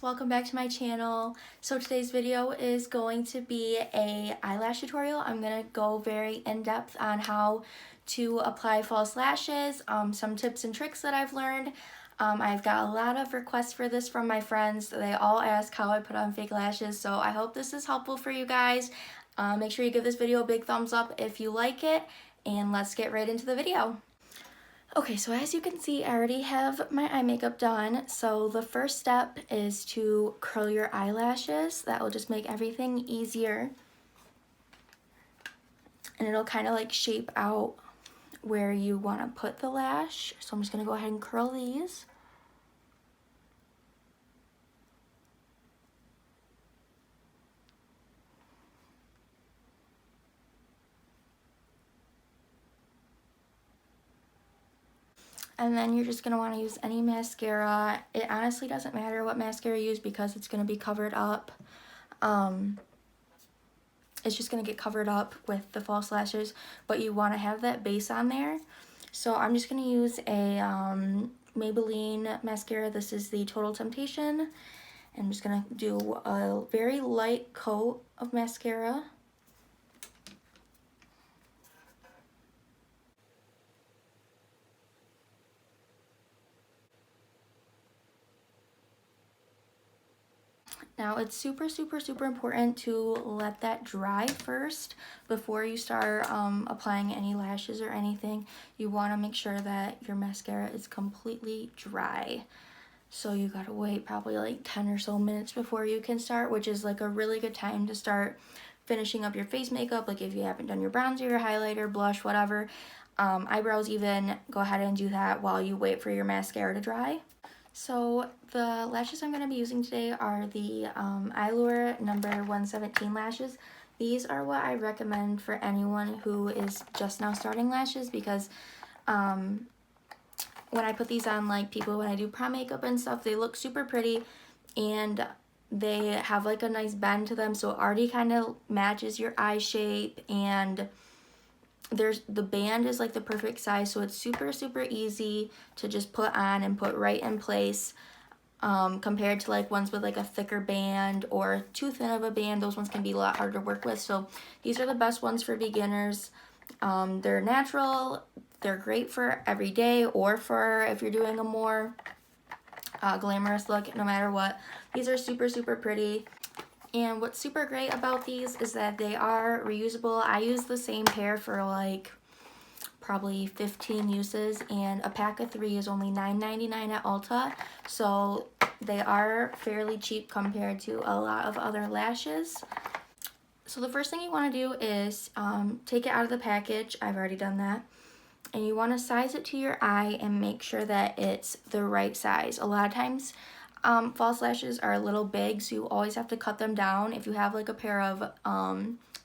welcome back to my channel. So today's video is going to be a eyelash tutorial. I'm going to go very in-depth on how to apply false lashes, some tips and tricks that I've learned. I've got a lot of requests for this from my friends. They all ask how I put on fake lashes, so I hope this is helpful for you guys. Make sure you give this video a big thumbs up if you like it, and let's get right into the video. Okay, so as you can see, I already have my eye makeup done. So the first step is to curl your eyelashes. That will just make everything easier. And it'll kind of like shape out where you want to put the lash. So I'm just going to go ahead and curl these. And then you're just going to want to use any mascara. It honestly doesn't matter what mascara you use because it's going to be covered up. It's just going to get covered up with the false lashes, but you want to have that base on there. So I'm just going to use a Maybelline mascara. This is the Total Temptation. I'm just going to do a very light coat of mascara. Now it's super important to let that dry first before you start applying any lashes or anything. You want to make sure that your mascara is completely dry. So you gotta wait probably like 10 or so minutes before you can start, which is like a really good time to start finishing up your face makeup. Like if you haven't done your bronzer, your highlighter, blush, whatever, eyebrows even, go ahead and do that while you wait for your mascara to dry. So the lashes I'm going to be using today are the Eyelashes number 117 lashes. These are what I recommend for anyone who is just now starting lashes because when I put these on, like people when I do prom makeup and stuff, they look super pretty and they have like a nice bend to them, so it already kind of matches your eye shape, and the band is like the perfect size, so it's super easy to just put on and put right in place, compared to like ones with like a thicker band or too thin of a band. Those ones can be a lot harder to work with, so these are the best ones for beginners. They're natural, they're great for every day or for if you're doing a more glamorous look. No matter what, these are super pretty. And what's super great about these is that they are reusable. I use the same pair for like probably 15 uses, and a pack of 3 is only $9.99 at Ulta. So they are fairly cheap compared to a lot of other lashes. So the first thing you want to do is take it out of the package. I've already done that. And you want to size it to your eye and make sure that it's the right size. A lot of times false lashes are a little big, so you always have to cut them down. If you have like a pair of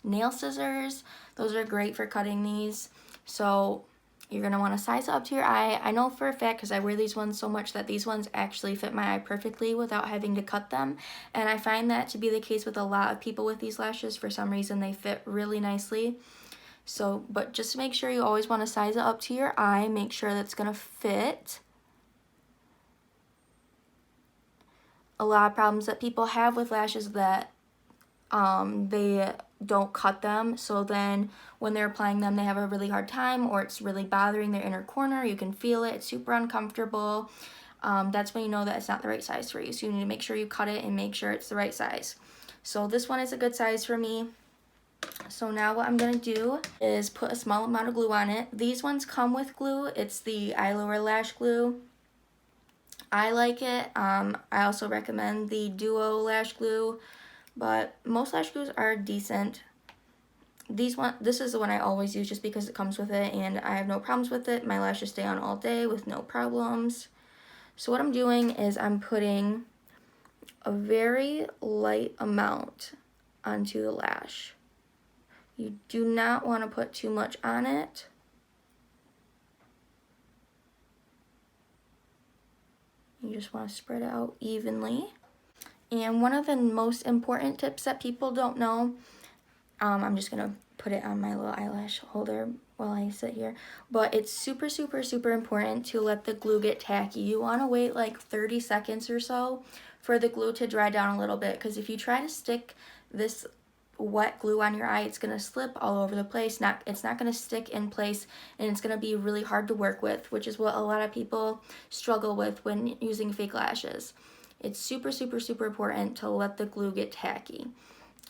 nail scissors, those are great for cutting these. So you're going to want to size it up to your eye. I know for a fact because I wear these ones so much that these ones actually fit my eye perfectly without having to cut them. And I find that to be the case with a lot of people with these lashes. For some reason they fit really nicely. So, but just make sure you always want to size it up to your eye. Make sure that's going to fit. A lot of problems that people have with lashes that they don't cut them, so then when they're applying them they have a really hard time, or it's really bothering their inner corner. You can feel it, it's super uncomfortable. That's when you know that it's not the right size for you, so you need to make sure you cut it and make sure it's the right size. So this one is a good size for me. So now what I'm going to do is put a small amount of glue on it. These ones come with glue. It's the Eyelashes lash glue. I like it. I also recommend the Duo lash glue, but most lash glues are decent. This is the one I always use just because it comes with it and I have no problems with it. My lashes stay on all day with no problems. So what I'm doing is I'm putting a very light amount onto the lash. You do not want to put too much on it. You just want to spread it out evenly. And one of the most important tips that people don't know, I'm just going to put it on my little eyelash holder while I sit here. But it's super, super, super important to let the glue get tacky. You want to wait like 30 seconds or so for the glue to dry down a little bit, because if you try to stick this wet glue on your eye, it's going to slip all over the place. It's not going to stick in place, and it's going to be really hard to work with, which is what a lot of people struggle with when using fake lashes. It's super, super, super important to let the glue get tacky.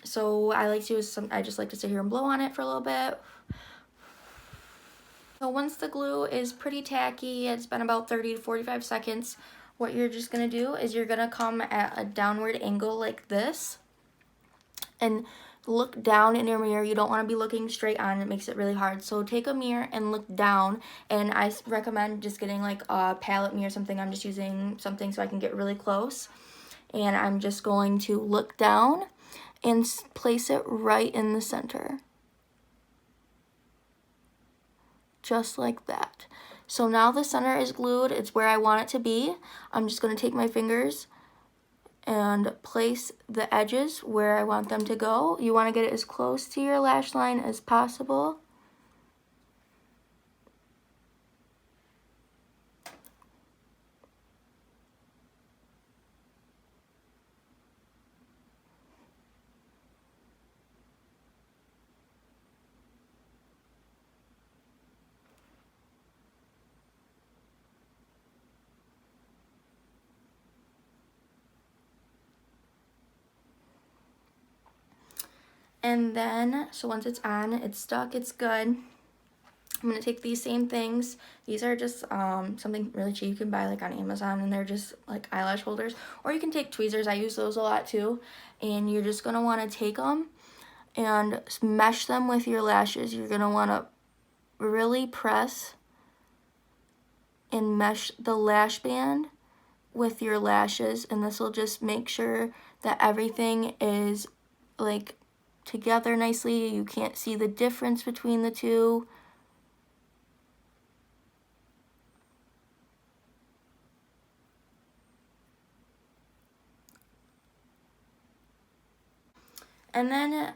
So I just like to sit here and blow on it for a little bit. So once the glue is pretty tacky, it's been about 30 to 45 seconds, what you're just going to do is you're going to come at a downward angle like this and look down in your mirror. You don't want to be looking straight on. It makes it really hard. So take a mirror and look down, and I recommend just getting like a palette mirror or something. I'm just using something so I can get really close, and I'm just going to look down and place it right in the center. Just like that. So now the center is glued. It's where I want it to be. I'm just going to take my fingers and place the edges where I want them to go. You want to get it as close to your lash line as possible. And then, so once it's on, it's stuck, it's good. I'm going to take these same things. These are just something really cheap you can buy like on Amazon, and they're just like eyelash holders. Or you can take tweezers. I use those a lot too. And you're just going to want to take them and mesh them with your lashes. You're going to want to really press and mesh the lash band with your lashes, and this will just make sure that everything is like together nicely. You can't see the difference between the two. And then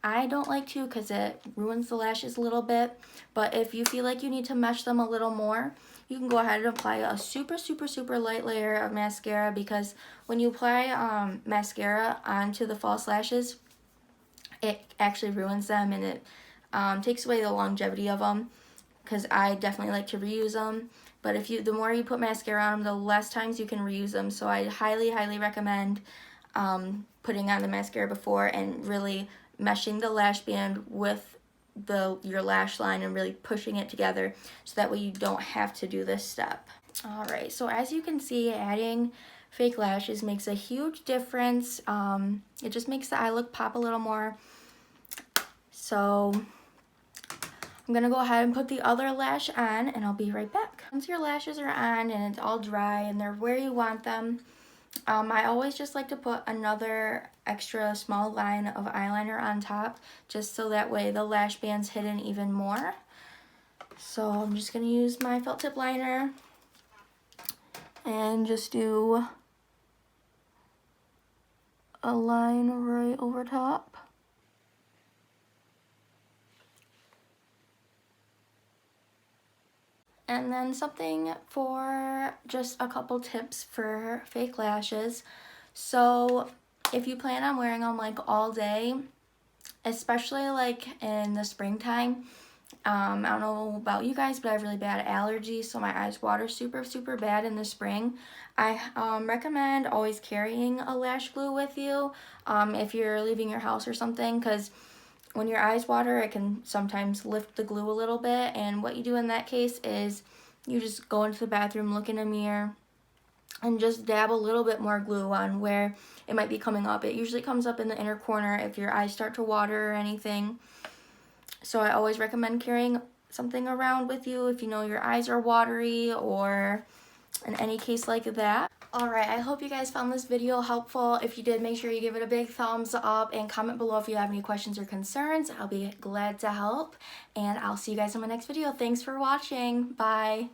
I don't like to, because it ruins the lashes a little bit, but if you feel like you need to mesh them a little more, you can go ahead and apply a super, super, super light layer of mascara, because when you apply mascara onto the false lashes, it actually ruins them, and it takes away the longevity of them, because I definitely like to reuse them. But the more you put mascara on them, the less times you can reuse them. So I highly, highly recommend putting on the mascara before and really meshing the lash band with your lash line and really pushing it together, so that way you don't have to do this step. All right, so as you can see, adding fake lashes makes a huge difference. It just makes the eye look pop a little more. So I'm gonna go ahead and put the other lash on, and I'll be right back. Once your lashes are on and it's all dry and they're where you want them, I always just like to put another extra small line of eyeliner on top, just so that way the lash band's hidden even more. So I'm just gonna use my felt tip liner and just do a line right over top. And then something for just a couple tips for fake lashes. So if you plan on wearing them like all day, especially like in the springtime, I don't know about you guys, but I have really bad allergies, so my eyes water super, super bad in the spring. I recommend always carrying a lash glue with you if you're leaving your house or something, because when your eyes water, it can sometimes lift the glue a little bit, and what you do in that case is you just go into the bathroom, look in a mirror, and just dab a little bit more glue on where it might be coming up. It usually comes up in the inner corner if your eyes start to water or anything. So I always recommend carrying something around with you if you know your eyes are watery or in any case like that. Alright, I hope you guys found this video helpful. If you did, make sure you give it a big thumbs up and comment below if you have any questions or concerns. I'll be glad to help, and I'll see you guys in my next video. Thanks for watching. Bye.